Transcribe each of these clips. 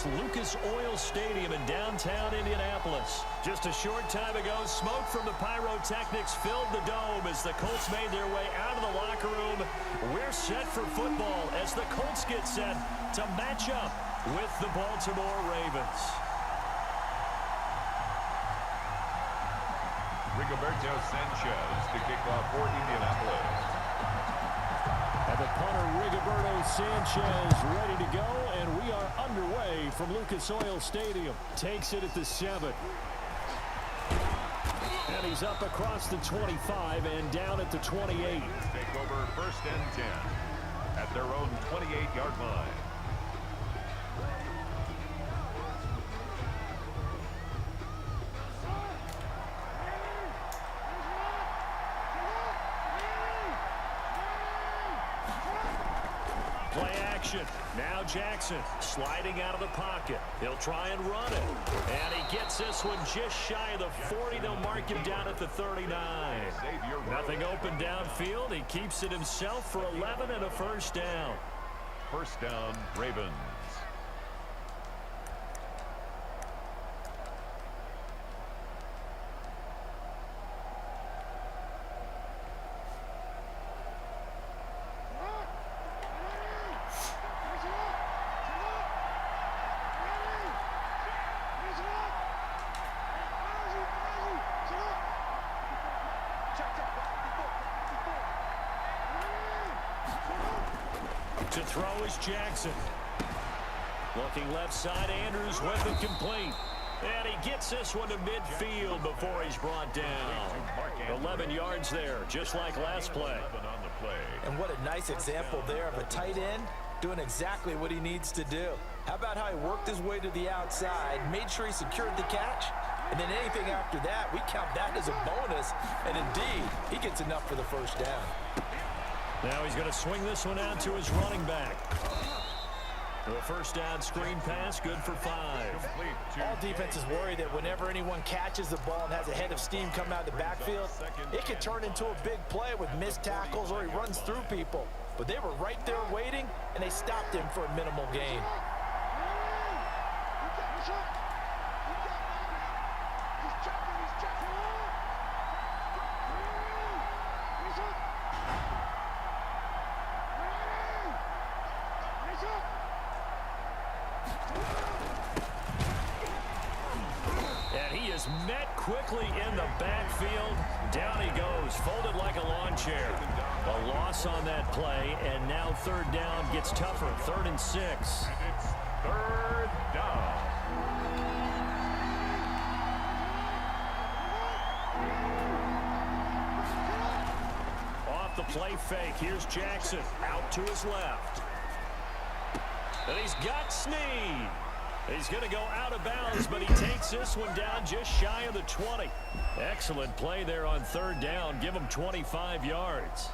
is Lucas Oil Stadium in downtown Indianapolis. Just a short time ago, smoke from the pyrotechnics filled the dome as the Colts made their way out of the locker room. We're set for football as the Colts get set to match up with the Baltimore Ravens. Rigoberto Sanchez to kick off for Indianapolis. And the punter, Rigoberto Sanchez, ready to go, and we are underway from Lucas Oil Stadium. Takes it at the 7. And he's up across the 25 and down at the 28. Take over 1st and 10 at their own 28-yard line. Play action. Now Jackson sliding out of the pocket. He'll try and run it. And he gets this one just shy of the 40. They'll mark him down at the 39. Nothing open downfield. He keeps it himself for 11 and a first down. First down, Ravens. To throw is Jackson. Looking left side, Andrews with it complete. And he gets this one to midfield before he's brought down. 11 yards there, just like last play. And what a nice example there of a tight end doing exactly what he needs to do. How about how he worked his way to the outside, made sure he secured the catch, and then anything after that, we count that as a bonus. And indeed, he gets enough for the first down. Now he's going to swing this one out to his running back. The first down screen pass, good for 5. All defenses worry that whenever anyone catches the ball and has a head of steam come out of the backfield, it can turn into a big play with missed tackles or he runs through people. But they were right there waiting, and they stopped him for a minimal gain. Met quickly in the backfield. Down he goes, folded like a lawn chair. A loss on that play, and now third down gets tougher. 3rd and 6. And it's 3rd down. Off the play fake, here's Jackson. Out to his left. And he's got Snead. He's going to go out of bounds, but he takes this one down just shy of the 20. Excellent play there on 3rd down. Give him 25 yards.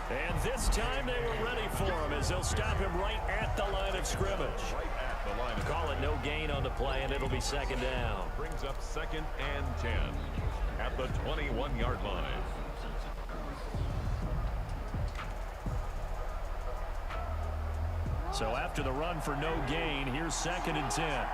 And this time they were ready for him as they'll stop him right at the line of scrimmage. Call it no gain on the play, and it'll be 2nd down. Brings up 2nd and 10 at the 21-yard line. So after the run for no gain, here's 2nd and 10.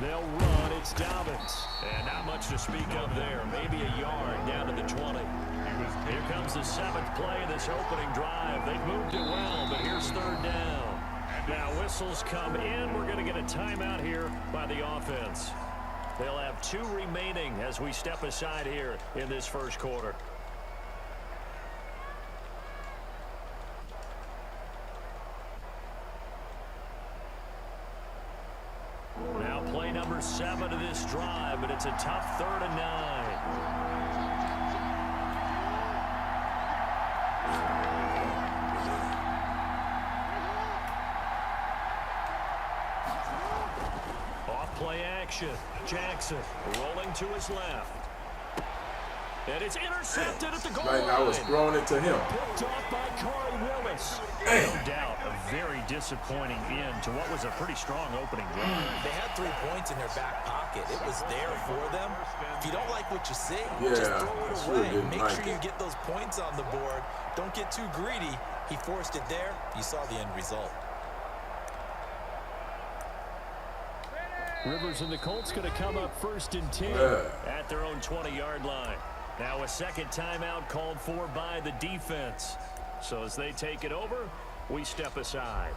They'll run. It's Dobbins. And not much to speak of there. Maybe a yard down to the 20. Here comes the 7th play of this opening drive. They've moved it well, but here's 3rd down. Now whistles come in. We're going to get a timeout here by the offense. They'll have 2 remaining as we step aside here in this first quarter. Now play number 7 of this drive, but it's a tough 3rd and 9. action. Jackson rolling to his left. And it's intercepted at the goal line. Like I was throwing it to him. Picked off by Corey Willis. No doubt, a very disappointing end to what was a pretty strong opening drive. They had 3 points in their back pocket. It was there for them. If you don't like what you see, Yeah, just throw it sure away. didn't Make like sure it. you get those points on the board. Don't get too greedy. He forced it there. You saw the end result. Rivers and the Colts going to come up 1st and 10 at their own 20-yard line. Now a second timeout called for by the defense. So as they take it over, we step aside.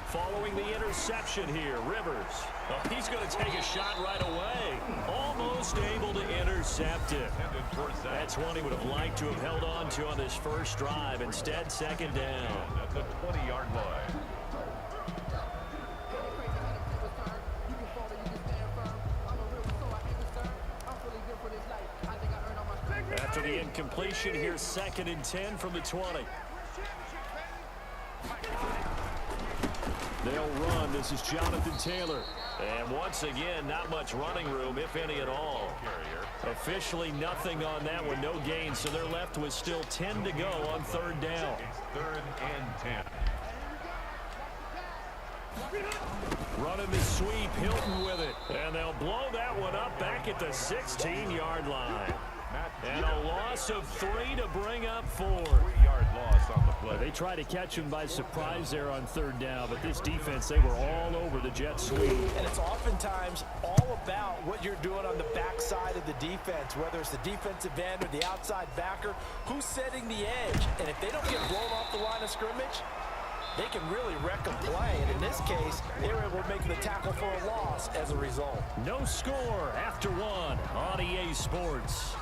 Following the interception here, Rivers. Oh, he's going to take a shot right away. Almost able to intercept it. That's one he would have liked to have held on to on this first drive. Instead, second down. At the 20-yard line. After the incompletion, here's 2nd and 10 from the 20. They'll run. This is Jonathan Taylor. And once again, not much running room, if any at all. Officially nothing on that one, no gain. So they're left with still 10 to go on 3rd down. It's 3rd and 10. Running the sweep, Hilton with it. And they'll blow that one up back at the 16-yard line. And a loss of 3 to bring up 4. 3-yard loss on the play. They tried to catch him by surprise there on 3rd down, but this defense, they were all over the jet sweep. And it's oftentimes all about what you're doing on the backside of the defense, whether it's the defensive end or the outside backer, who's setting the edge. And if they don't get blown off the line of scrimmage, they can really wreck a play. And in this case, they were able to make the tackle for a loss as a result. No score after 1 on EA Sports.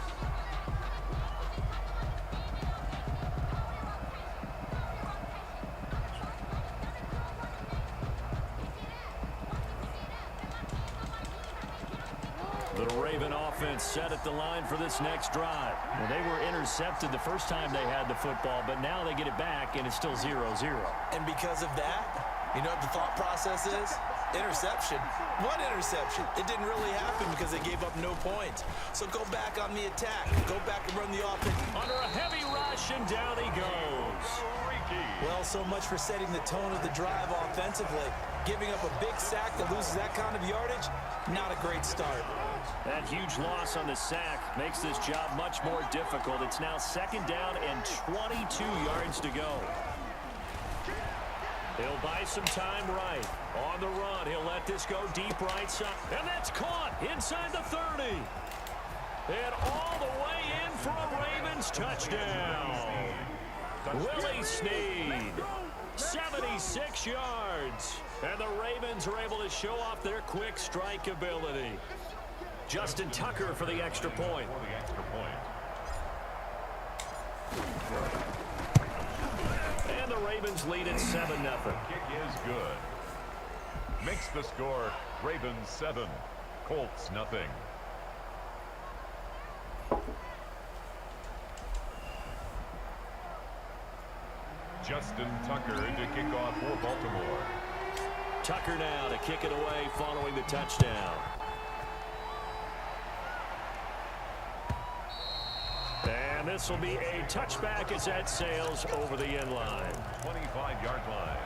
The Raven offense set at the line for this next drive. Well, they were intercepted the first time they had the football, but now they get it back, and it's still 0-0. And because of that, you know what the thought process is? Interception. What interception? It didn't really happen because they gave up no points. So go back on the attack. Go back and run the offense. Under a heavy rush, and down he goes. Well, so much for setting the tone of the drive offensively. Giving up a big sack that loses that kind of yardage, not a great start. That huge loss on the sack makes this job much more difficult. It's now 2nd down and 22 yards to go. He'll buy some time right. On the run, he'll let this go deep right side. And that's caught inside the 30. And all the way in for a Ravens touchdown. Willie Snead, 76 yards. And the Ravens are able to show off their quick strike ability. Justin Tucker for the extra point. And the Ravens lead at 7-0. Kick is good. Makes the score Ravens 7, Colts nothing. Justin Tucker to kick off for Baltimore. Tucker now to kick it away following the touchdown. And this will be a touchback as that sails over the end line. 25-yard line.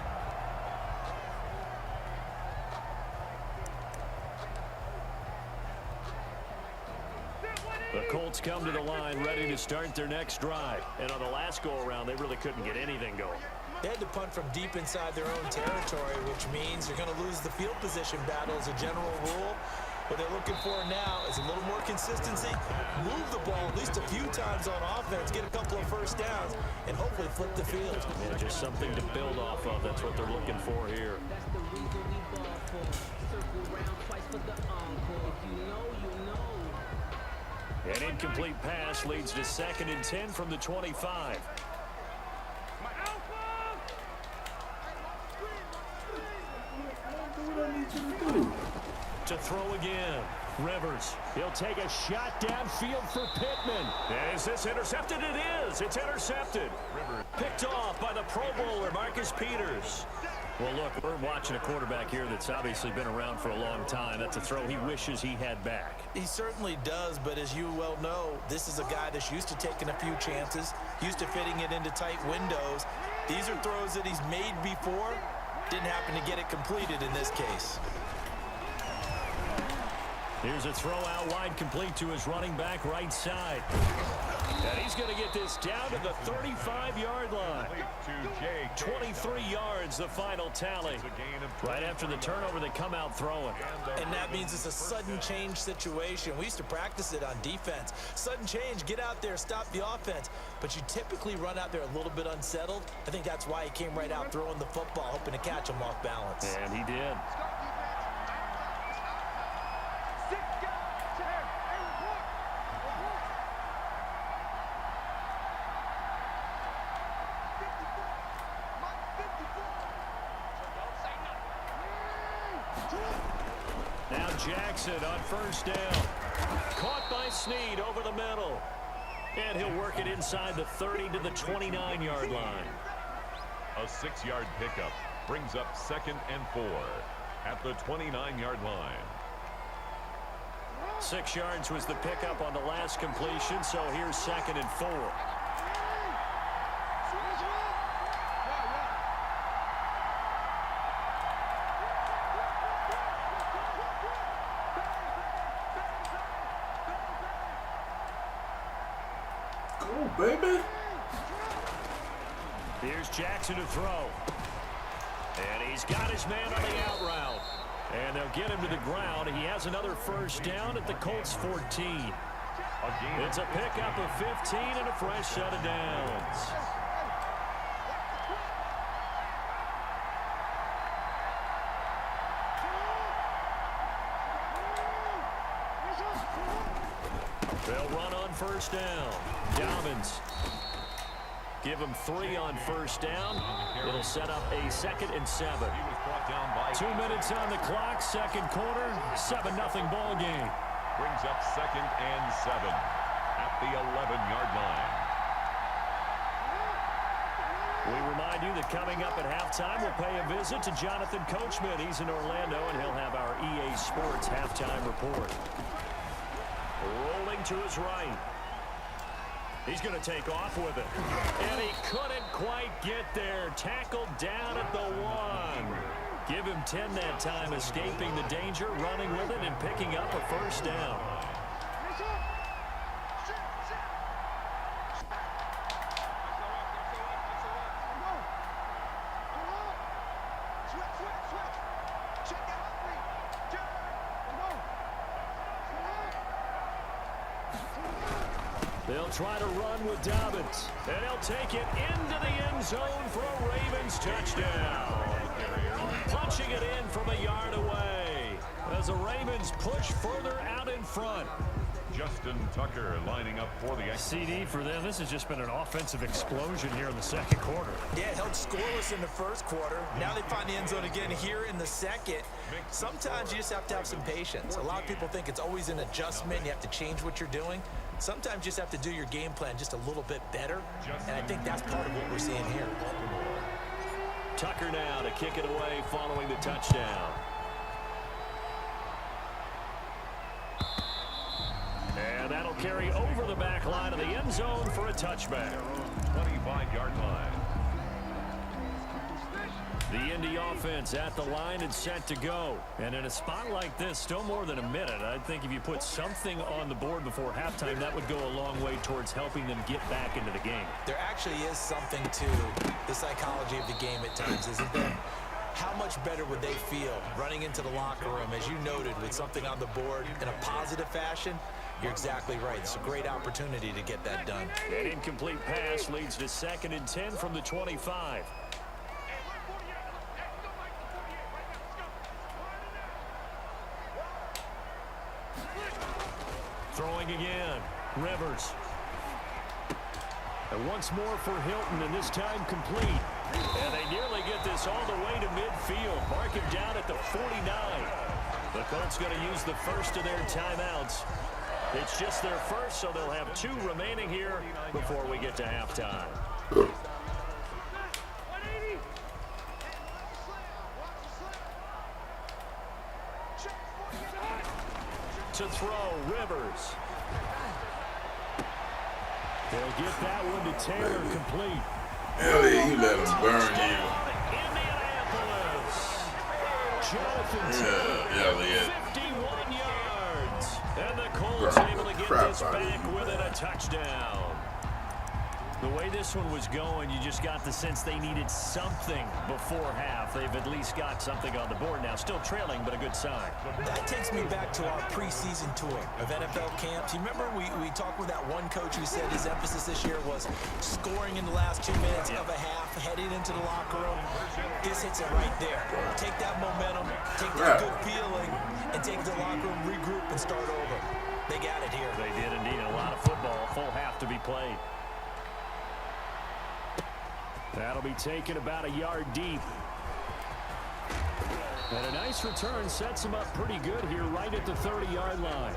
The Colts come to the line ready to start their next drive. And on the last go-around, they really couldn't get anything going. They had to punt from deep inside their own territory, which means you're going to lose the field position battle as a general rule. What they're looking for now is a little more consistency, move the ball at least a few times on offense, get a couple of first downs, and hopefully flip the field. Yeah, just something to build off of. That's what they're looking for here. An incomplete pass leads to 2nd and 10 from the 25. to throw again. Rivers, he'll take a shot downfield for Pittman. Is this intercepted? It is. It's intercepted. Rivers Picked off by the Pro Bowler, Marcus Peters. Well, look, we're watching a quarterback here that's obviously been around for a long time. That's a throw he wishes he had back. He certainly does, but as you well know, this is a guy that's used to taking a few chances, used to fitting it into tight windows. These are throws that he's made before. Didn't happen to get it completed in this case. Here's a throw out wide, complete to his running back right side. And he's going to get this down to the 35-yard line. to Jake. 23 yards, the final tally. Right after the turnover, they come out throwing. And that means it's a sudden change situation. We used to practice it on defense. Sudden change, get out there, stop the offense. But you typically run out there a little bit unsettled. I think that's why he came right out throwing the football, hoping to catch him off balance. And he did. Now Jackson on first down. Caught by Snead over the middle. And he'll work it inside the 30 to the 29-yard line. A 6-yard pickup brings up 2nd and 4 at the 29-yard line. 6 yards was the pickup on the last completion, so here's 2nd and 4. Baby. Here's Jackson to throw. And he's got his man on the out route. And they'll get him to the ground. He has another first down at the Colts 14. It's a pickup of 15 and a fresh set of downs. They'll run on first down. Dobbins. Give him 3 on first down. It'll set up a 2nd and 7. 2 minutes on the clock, second quarter, 7-0 ball game. Brings up 2nd and 7 at the 11-yard line. We remind you that coming up at halftime, we'll pay a visit to Jonathan Coachman. He's in Orlando, and he'll have our EA Sports halftime report. Rolling to his right. He's going to take off with it. And he couldn't quite get there. Tackled down at the 1. Give him 10 that time, escaping the danger, running with it, and picking up a first down. They'll try to run with Dobbins. And he'll take it into the end zone for a Ravens touchdown. Punching it in from a yard away as the Ravens push further out in front. Justin Tucker lining up for the CD for them. This has just been an offensive explosion here in the second quarter. Yeah, held scoreless in the first quarter. Now they find the end zone again here in the second. Sometimes you just have to have some patience. A lot of people think it's always an adjustment. You have to change what you're doing. Sometimes you just have to do your game plan just a little bit better. And I think that's part of what we're seeing here. Tucker now to kick it away following the touchdown. And that'll carry over the back line of the end zone for a touchback. 25-yard line. The Indy offense at the line and set to go. And in a spot like this, still more than a minute, I think if you put something on the board before halftime, that would go a long way towards helping them get back into the game. There actually is something to the psychology of the game at times, isn't there? How much better would they feel running into the locker room, as you noted, with something on the board in a positive fashion? You're exactly right. It's a great opportunity to get that done. An incomplete pass leads to 2nd and 10 from the 25. Throwing again. Rivers. And once more for Hilton, and this time complete. And they nearly get this all the way to midfield. Mark him down at the 49. The Colts going to use the first of their timeouts. It's just their first, so they'll have 2 remaining here before we get to halftime. To throw, Rivers. They'll get that one to Taylor, complete. Elliott, you let him burn you. Indianapolis. Jonathan Taylor, Elliott. 51 yards. And the Colts able to get this back within a touchdown. The way this one was going, you just got the sense they needed something before half. They've at least got something on the board now. Still trailing, but a good sign. That takes me back to our preseason tour of NFL camps. You remember we talked with that one coach who said his emphasis this year was scoring in the last 2 minutes of a half, heading into the locker room. This hits it right there. Take that momentum, take that good feeling, and take the locker room, regroup, and start over. They got it here. They did indeed. A lot of football, full half to be played. That'll be taken about a yard deep. And a nice return sets them up pretty good here right at the 30-yard line.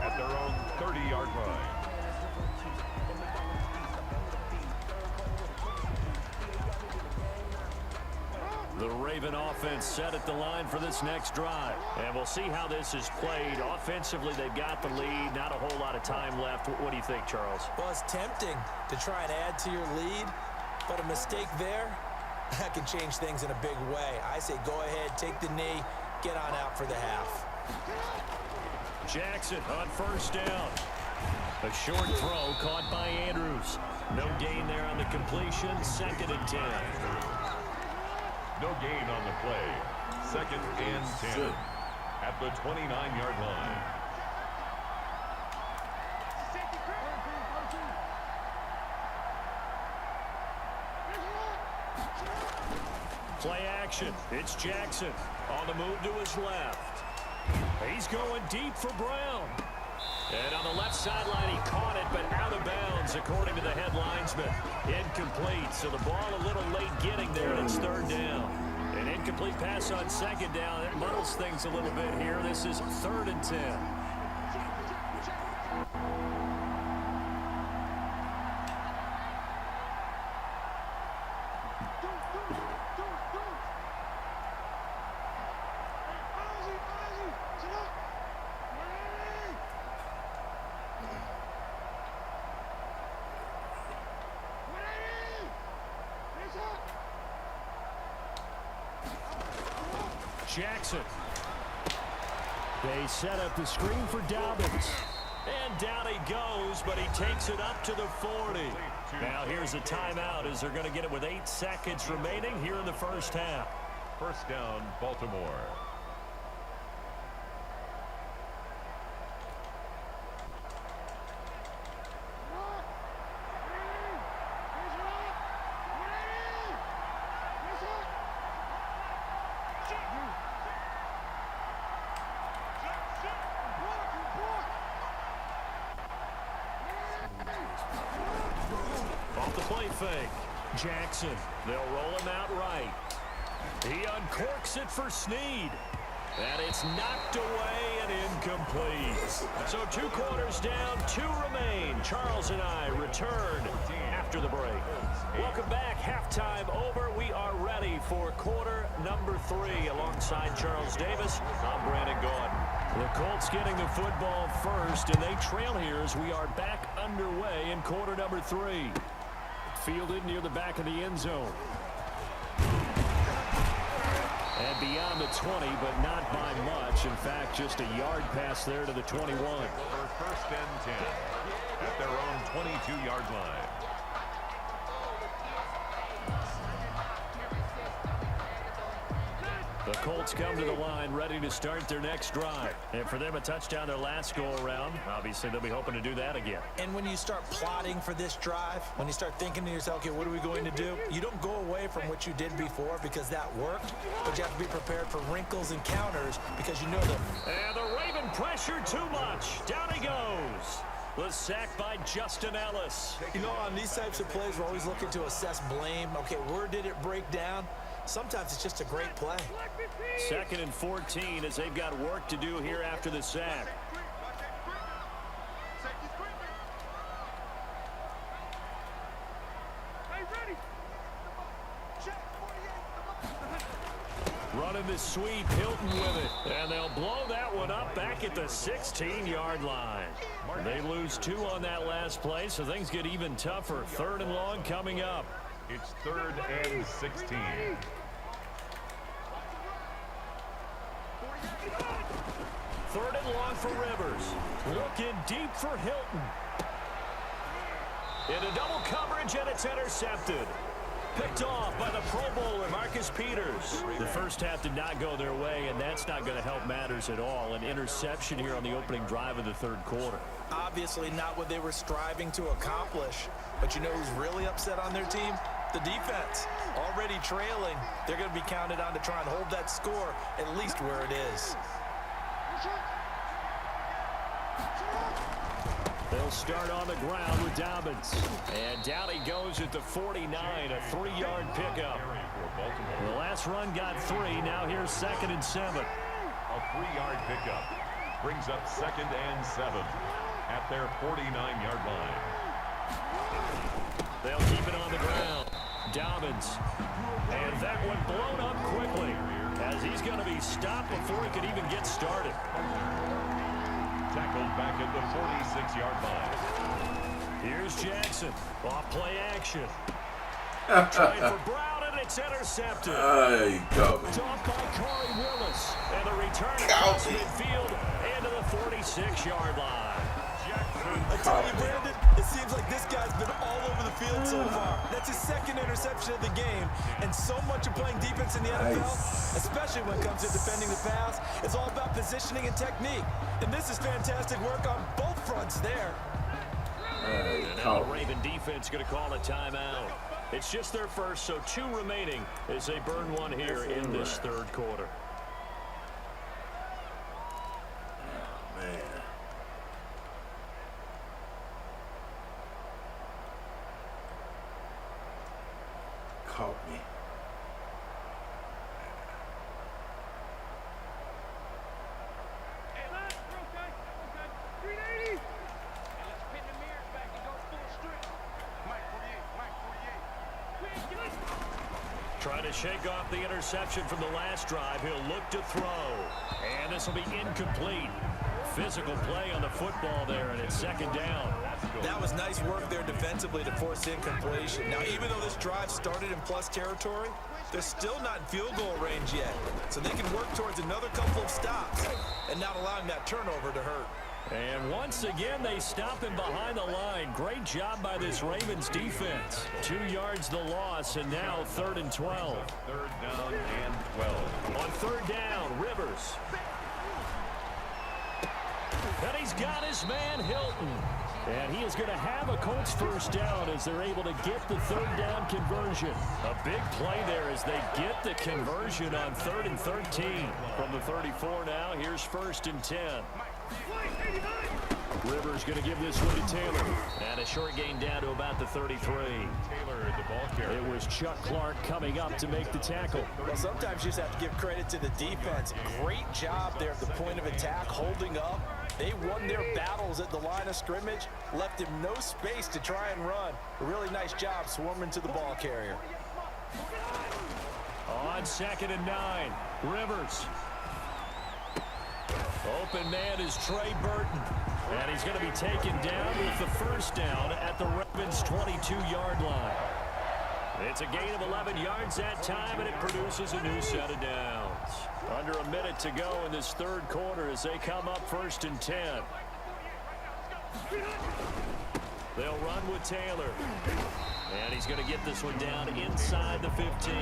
At their own 30-yard line. The Raven offense set at the line for this next drive. And we'll see how this is played. Offensively, they've got the lead. Not a whole lot of time left. What do you think, Charles? Well, it's tempting to try and add to your lead. But a mistake there, that can change things in a big way. I say go ahead, take the knee, get on out for the half. Jackson on first down. A short throw caught by Andrews. No gain there on the completion. 2nd and 10. No gain on the play. 2nd and 10. At the 29-yard line. Play action. It's Jackson on the move to his left. He's going deep for Brown. And on the left sideline, he caught it, but out of bounds, according to the head linesman. Incomplete, so the ball a little late getting there, and it's 3rd down. An incomplete pass on 2nd down. It muddles things a little bit here. This is 3rd and 10. Jackson. They set up the screen for Dobbins. And down he goes, but he takes it up to the 40. Now here's a timeout as they're going to get it with 8 seconds remaining here in the first half. First down, Baltimore. Fake. Jackson. They'll roll him out right. He uncorks it for Snead. And it's knocked away and incomplete. So 2 quarters down, 2 remain. Charles and I return after the break. Welcome back. Halftime over. We are ready for quarter number 3. Alongside Charles Davis, I'm Brandon Gordon. The Colts getting the football first, and they trail here as we are back underway in quarter number 3. Fielded near the back of the end zone. And beyond the 20, but not by much. In fact, just a yard pass there to the 21. For 1st and 10 at their own 22-yard line. The Colts come to the line ready to start their next drive. And for them, a touchdown their last go-around. Obviously, they'll be hoping to do that again. And when you start plotting for this drive, when you start thinking to yourself, okay, what are we going to do? You don't go away from what you did before because that worked, but you have to be prepared for wrinkles and counters because you know them. And the Raven pressure too much. Down he goes. The sack by Justin Ellis. You know, on these types of plays, we're always looking to assess blame. Okay, where did it break down? Sometimes it's just a great play. 2nd and 14 as they've got work to do here after the sack. Running the sweep, Hilton with it. And they'll blow that one up back at the 16-yard line. They lose 2 on that last play, so things get even tougher. 3rd and long coming up. It's 3rd and 16. 3rd and long for Rivers. Looking deep for Hilton. Into double coverage, and it's intercepted. Picked off by the Pro Bowler, Marcus Peters. The first half did not go their way, and that's not going to help matters at all. An interception here on the opening drive of the 3rd quarter. Obviously not what they were striving to accomplish. But you know who's really upset on their team? The defense. Already trailing. They're going to be counted on to try and hold that score at least where it is. They'll start on the ground with Dobbins. And down he goes at the 49, a 3-yard pickup. The last run got 3. Now here's 2nd and 7. A 3-yard pickup brings up 2nd and 7 at their 49-yard line. They'll keep it on the ground. Dobbins. And that one blown up quickly as he's going to be stopped before he could even get started. Tackled back at the 46-yard line. Here's Jackson. Off play action. Trying for Brown, and it's intercepted. Hey, Kobe. Dumped by Corey Willis. And the return across midfield into the 46-yard line. I tell you, Brandon, it seems like this guy's been all over the field so far. That's his 2nd interception of the game. And so much of playing defense in the NFL, especially when it comes to defending the pass, is all about positioning and technique. And this is fantastic work on both fronts there. And now the Raven defense going to call a timeout. It's just their first, so 2 remaining as they burn one here in this 3rd quarter. Man. Caught me. Trying to shake off the interception from the last drive. He'll look to throw. And this will be incomplete. Physical play on the football there, and it's 2nd down. That was nice work there defensively to force incompletion. Now, even though this drive started in plus territory, they're still not in field goal range yet. So they can work towards another couple of stops and not allowing that turnover to hurt. And once again, they stop him behind the line. Great job by this Ravens defense. 2 yards the loss, and now 3rd and 12. 3rd down and 12. On 3rd down, Rivers. And he's got his man, Hilton. And he is going to have a Colts 1st down as they're able to get the 3rd down conversion. A big play there as they get the conversion on 3rd and 13. From the 34 now, here's 1st and 10. Rivers going to give this one to Taylor. And a short gain down to about the 33. Taylor, the ball carrier. It was Chuck Clark coming up to make the tackle. Well, sometimes you just have to give credit to the defense. Great job there at the point of attack, holding up. They won their battles at the line of scrimmage, left him no space to try and run. A really nice job swarming to the ball carrier. On 2nd and 9, Rivers. Open man is Trey Burton. And he's going to be taken down with the 1st down at the Ravens' 22-yard line. It's a gain of 11 yards that time, and it produces a new set of downs. Under a minute to go in this 3rd quarter as they come up 1st and 10. They'll run with Taylor. And he's going to get this one down inside the 15.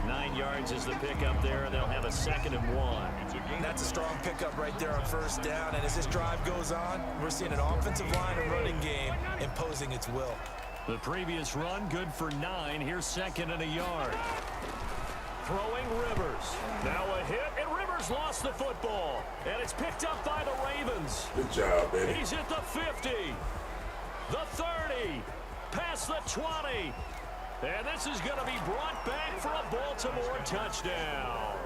9 yards is the pickup there, and they'll have a 2nd and 1. That's a strong pickup right there on 1st down. And as this drive goes on, we're seeing an offensive line and running game imposing its will. The previous run, good for 9. Here's 2nd and a yard. Throwing Rivers. Now a hit, and Rivers lost the football. And it's picked up by the Ravens. Good job, baby. He's at the 50. The 30. Past the 20. And this is going to be brought back for a Baltimore touchdown.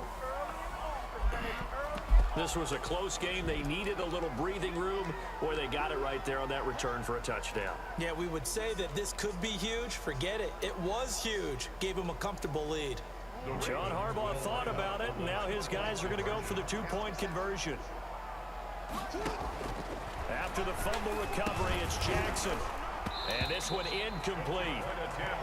This was a close game. They needed a little breathing room. Boy, they got it right there on that return for a touchdown. Yeah, we would say that this could be huge. Forget it. It was huge. Gave him a comfortable lead. John Harbaugh thought about it, and now his guys are going to go for the two-point conversion. After the fumble recovery, it's Jackson. And this one incomplete.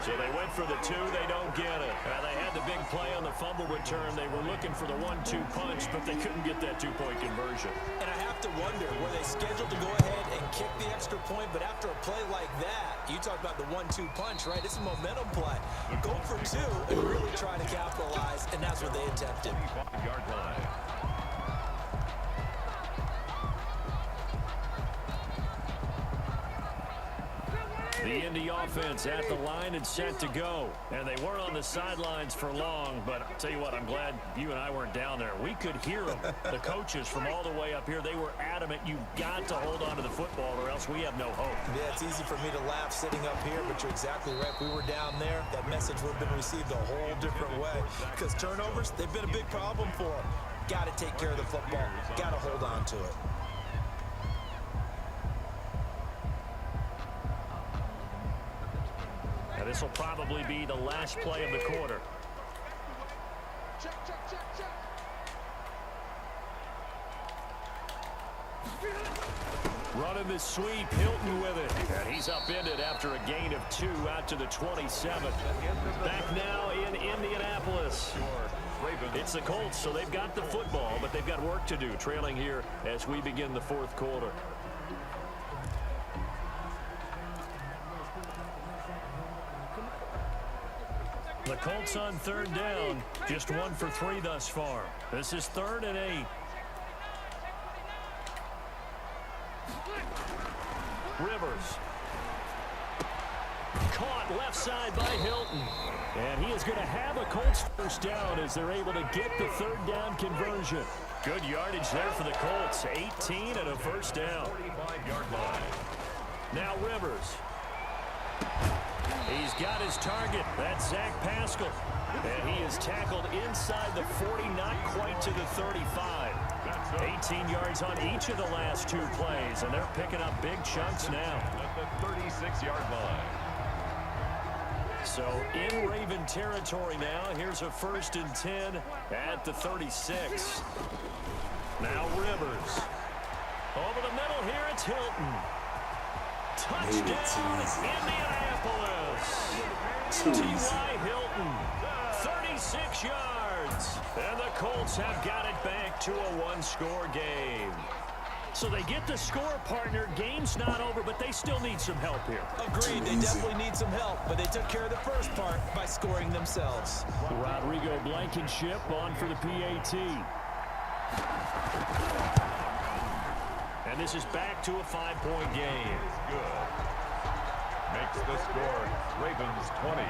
So they went for the two. They don't get it. They had the big play on the fumble return. They were looking for the 1-2 punch, but they couldn't get that two-point conversion. And I have to wonder, were they scheduled to go ahead and kick the extra point? But after a play like that, you talk about the 1-2 punch, right? It's a momentum play. Go for two and really try to capitalize, and that's what they attempted. 25-yard line. The Indy offense at the line and set to go. And they weren't on the sidelines for long, but I'll tell you what, I'm glad you and I weren't down there. We could hear them, the coaches from all the way up here. They were adamant, you've got to hold on to the football or else we have no hope. Yeah, it's easy for me to laugh sitting up here, but you're exactly right. If we were down there, that message would have been received a whole different way. Because turnovers, they've been a big problem for them. Got to take care of the football. Got to hold on to it. This will probably be the last play of the quarter. Running the sweep, Hilton with it. And he's upended after a gain of 2 out to the 27. Back now in Indianapolis. It's the Colts, so they've got the football, but they've got work to do, trailing here as we begin the fourth quarter. The Colts on third down, just 1 for 3 thus far. This is 3rd and 8. Rivers. Caught left side by Hilton. And he is going to have a Colts first down as they're able to get the third down conversion. Good yardage there for the Colts. 18 and a first down. 45-yard line. Now Rivers. He's got his target. That's Zach Pascal. And he is tackled inside the 40, not quite to the 35. 18 yards on each of the last 2 plays, and they're picking up big chunks now. At the 36-yard line. So in Raven territory now. Here's a 1st and 10 at the 36. Now Rivers. Over the middle here, it's Hilton. Touchdown, Indianapolis. T.Y. Hilton, 36 yards. And the Colts have got it back to a 1-score game. So they get the score, partner. Game's not over, but they still need some help here. Agreed, they definitely need some help, but they took care of the first part by scoring themselves. Rodrigo Blankenship on for the PAT. And this is back to a 5-point game. Good. Makes the score Ravens 20,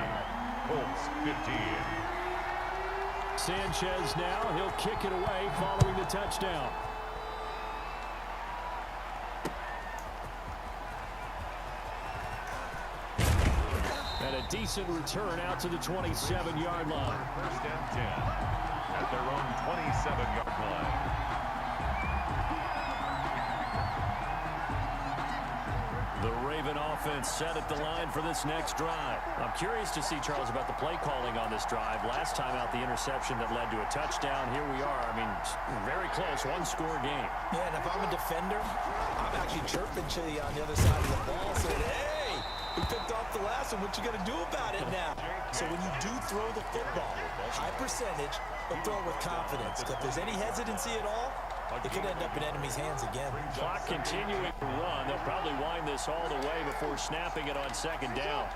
Colts 15. Sanchez now, he'll kick it away following the touchdown. And a decent return out to the 27-yard line. 1st and 10 at their own 27-yard line. The Raven offense set at the line for this next drive. I'm curious to see, Charles, about the play calling on this drive. Last time out, the interception that led to a touchdown. Here we are. I mean, very close, 1-score game. Yeah, and if I'm a defender, I'm actually chirping Chili on the other side of the ball saying, hey, we picked off the last one. What you going to do about it now? So when you do throw the football, high percentage, but throw it with confidence. If there's any hesitancy at all, it could end up in enemy's hands again. Clock continuing to run. They'll probably wind this all the way before snapping it on 2nd down.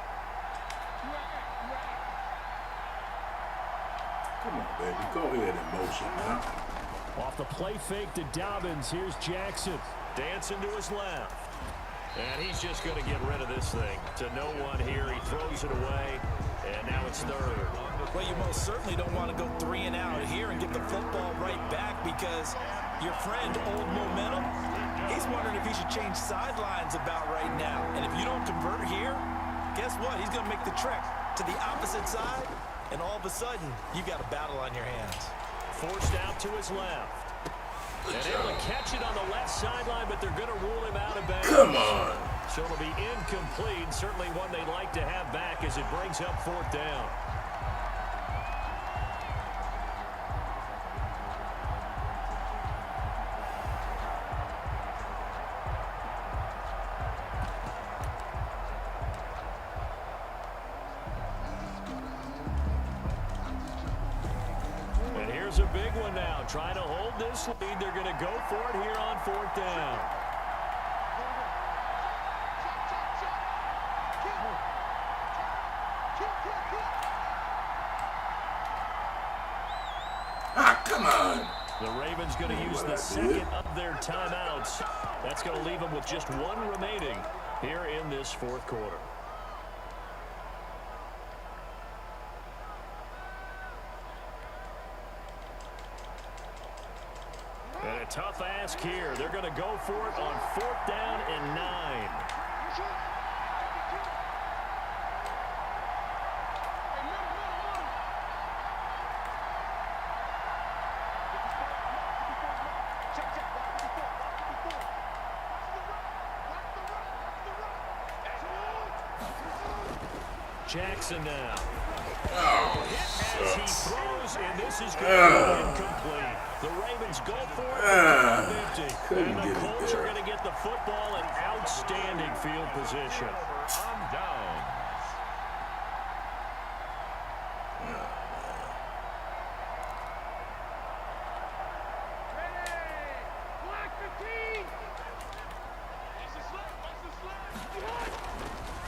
Come on, baby. Go ahead in motion now. Off the play fake to Dobbins. Here's Jackson. Dancing to his left. And he's just going to get rid of this thing. To no one here. He throws it away. And now it's 3rd. Well, you most certainly don't want to go 3 and out here and get the football right back because your friend, Old Momentum, he's wondering if he should change sidelines about right now. And if you don't convert here, guess what? He's going to make the trek to the opposite side, and all of a sudden, you got a battle on your hands. Forced out to his left. And able to catch it on the left sideline, but they're going to rule him out of bounds. Come on. So it'll be incomplete. Certainly one they'd like to have back as it brings up 4th down. And here's a big one now. Trying to hold this lead. They're going to go for it here on 4th down. Ah, come on. The Ravens going to use the second of their timeouts. That's going to leave them with just one remaining here in this 4th quarter. And a tough ask here. They're going to go for it on 4th down and 9. Jackson now. Oh, As he throws, and this is going to be incomplete. The Ravens go for it, couldn't and the get it Colts there. are going to get the football in outstanding field position. On downs.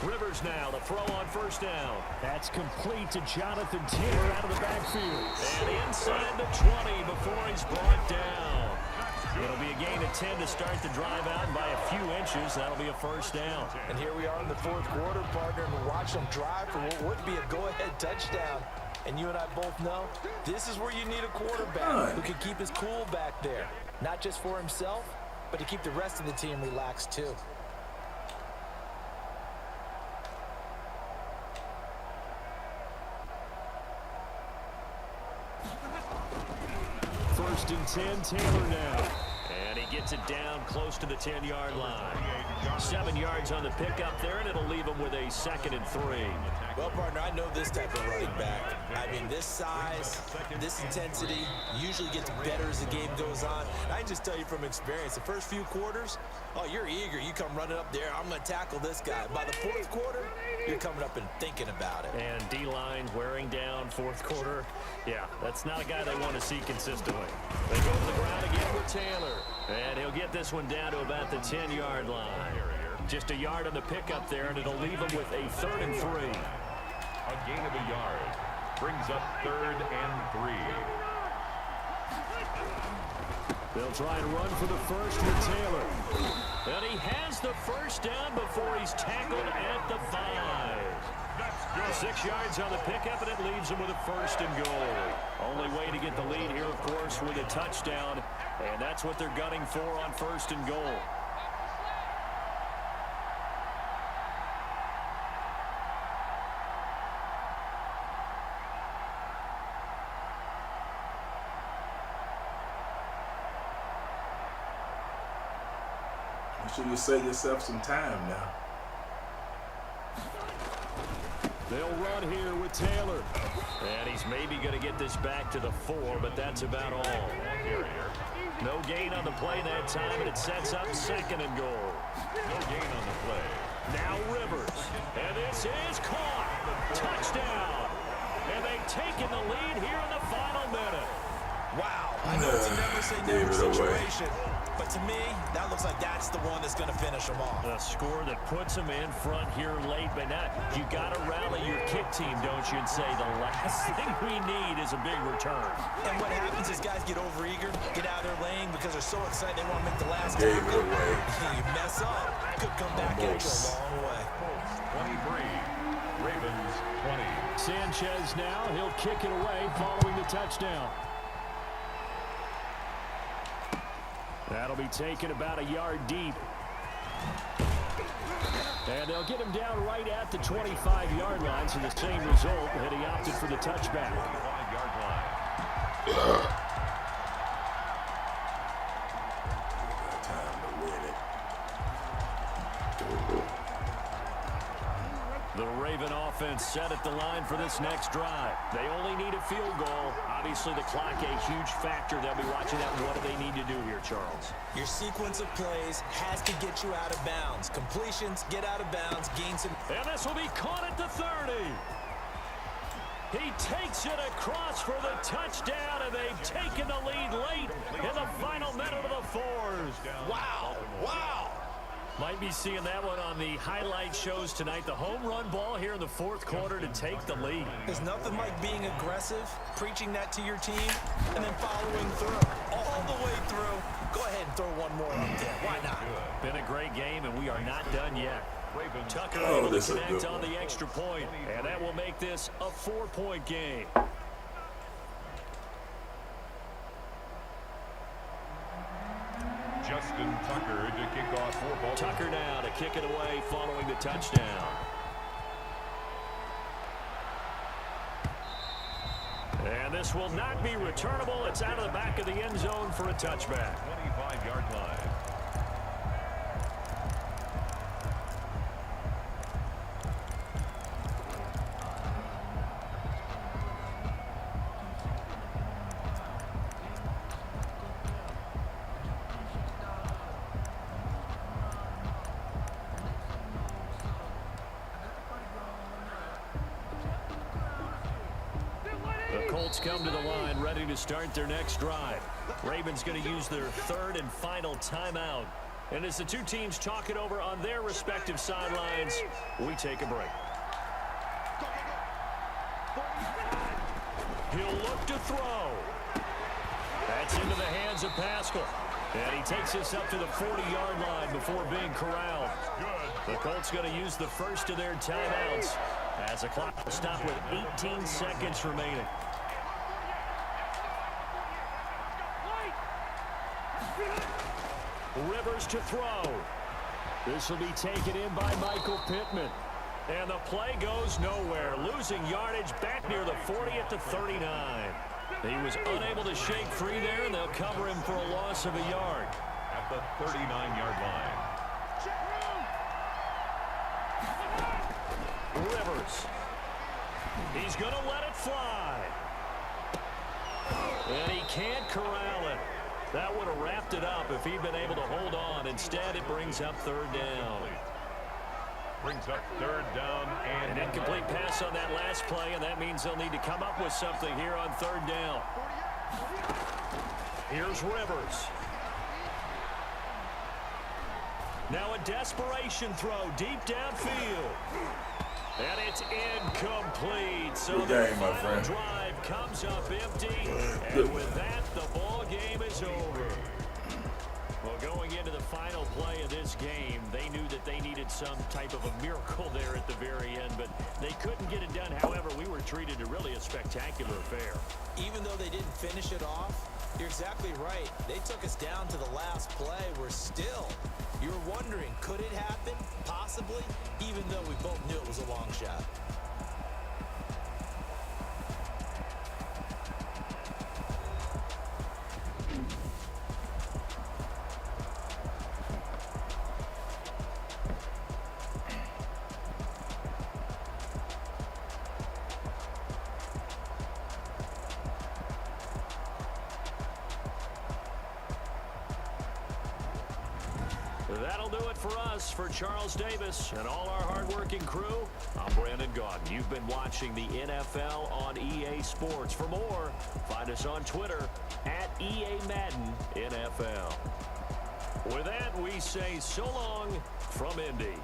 Rivers now to throw on 1st down. That's complete to Jonathan Taylor out of the backfield. And inside the 20 before he's brought down. It'll be a gain of 10 to start the drive out, and by a few inches, that'll be a 1st down. And here we are in the 4th quarter, partner, and watch them drive for what would be a go-ahead touchdown. And you and I both know this is where you need a quarterback who can keep his cool back there. Not just for himself, but to keep the rest of the team relaxed too. First and 10, Taylor now. And he gets it down close to the 10-yard line. 7 yards on the pickup there, and it'll leave him with a 2nd and 3. Well, partner, I know this type of running back. I mean, this size, this intensity usually gets better as the game goes on. I can just tell you from experience, the first few quarters, oh, you're eager. You come running up there, I'm going to tackle this guy. By the 4th quarter, you're coming up and thinking about it. And D-line wearing down 4th quarter. Yeah, that's not a guy they want to see consistently. They go to the ground again with Taylor. And he'll get this one down to about the 10-yard line. Just a yard on the pickup there, and it'll leave him with a 3rd and 3. A gain of a yard. Brings up 3rd and 3. They'll try and run for the first with Taylor. And he has the 1st down before he's tackled at the 5. 6 yards on the pickup, and it leaves him with a 1st and goal. Only way to get the lead here, of course, with a touchdown. And that's what they're gunning for on 1st and goal. You should just save yourself some time now. They'll run here with Taylor. And he's maybe going to get this back to the 4, but that's about all. No gain on the play that time, and it sets up 2nd and goal. No gain on the play. Now Rivers. And this is caught. Touchdown. And they've taken the lead here in the final minute. Wow, I know it's a never-say-never situation, but to me, that looks like that's the one that's going to finish them off. A score that puts them in front here late, but now you got to rally your kick team, don't you, and say the last thing we need is a big return. And what happens is guys get overeager, get out of their lane because they're so excited they want to make the last Gave it tackle. away. You mess up, could come back at you a long way. 23. Ravens 20. Sanchez now, he'll kick it away following the touchdown. That'll be taken about a yard deep. And they'll get him down right at the 25-yard line, so the same result, and he opted for the touchback. 25-yard line. Time to win it. The Raven offense set at the line for this next drive. They only need a field goal. Obviously, the clock a huge factor. They'll be watching that. What do they need to do here, Charles? Your sequence of plays has to get you out of bounds. Completions, get out of bounds, gain some. And this will be caught at the 30. He takes it across for the touchdown, and they've taken the lead late in the final minute of the fourth. Wow, wow. Might be seeing that one on the highlight shows tonight. The home run ball here in the fourth quarter to take the lead. There's nothing like being aggressive, preaching that to your team, and then following through. All the way through. Go ahead and throw one more up there. Why not? Been a great game, and we are not done yet. Tucker Oh, able to this is a connect good on one. the extra point, and that will make this a 4-point game. Justin Tucker to kick off for Baltimore. Tucker now to kick it away following the touchdown. And this will not be returnable. It's out of the back of the end zone for a touchback. 25-yard line. The Colts come to the line ready to start their next drive. Ravens going to use their third and final timeout. And as the two teams talk it over on their respective sidelines, we take a break. He'll look to throw. That's into the hands of Pascal. And he takes this up to the 40-yard line before being corralled. The Colts going to use the first of their timeouts as the clock will stop with 18 seconds remaining. Rivers to throw. This will be taken in by Michael Pittman. And the play goes nowhere. Losing yardage back near the 40 at the 39. He was unable to shake free there, and they'll cover him for a loss of a yard. At the 39-yard line. Rivers. He's going to let it fly. And he can't corral it. That would have wrapped it up if he'd been able to hold on. Instead, it brings up third down. Brings up third down An and incomplete pass on that last play, and that means they'll need to come up with something here on third down. Here's Rivers. Now a desperation throw deep downfield. And it's incomplete. So Good the game, my final friend. drive comes up empty. And with that, the ball game is over. Well, going into the final play of this game, they knew that they needed some type of a miracle there at the very end, but they couldn't get it done. However, we were treated to really a spectacular affair. Even though they didn't finish it off, you're exactly right. They took us down to the last play. We're still, you're wondering, could it happen? Possibly, even though we both knew it was a long shot. That'll do it for us. For Charles Davis and all our hardworking crew, I'm Brandon Gaudin. You've been watching the NFL on EA Sports. For more, find us on Twitter at EA Madden NFL. With that, we say so long from Indy.